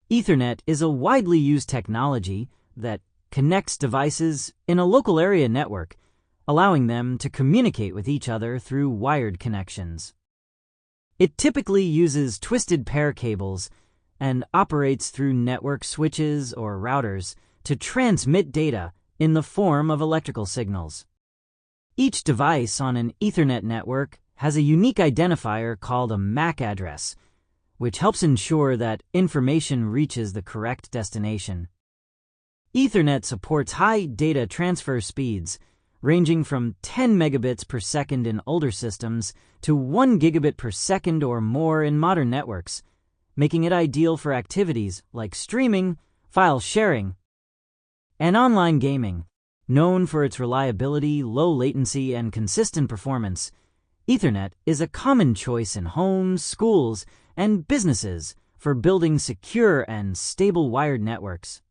Ethernet is a widely used technology that connects devices in a local area network, allowing them to communicate with each other through wired connections. It typically uses twisted pair cables and operates through network switches or routers to transmit data in the form of electrical signals. Each device on an Ethernet network has a unique identifier called a MAC address, which helps ensure that information reaches the correct destination. Ethernet supports high data transfer speeds, ranging from 10 megabits per second in older systems to 1 gigabit per second or more in modern networks, making it ideal for activities like streaming, file sharing, and online gaming. Known for its reliability, low latency, and consistent performance, Ethernet is a common choice in homes, schools, and businesses for building secure and stable wired networks.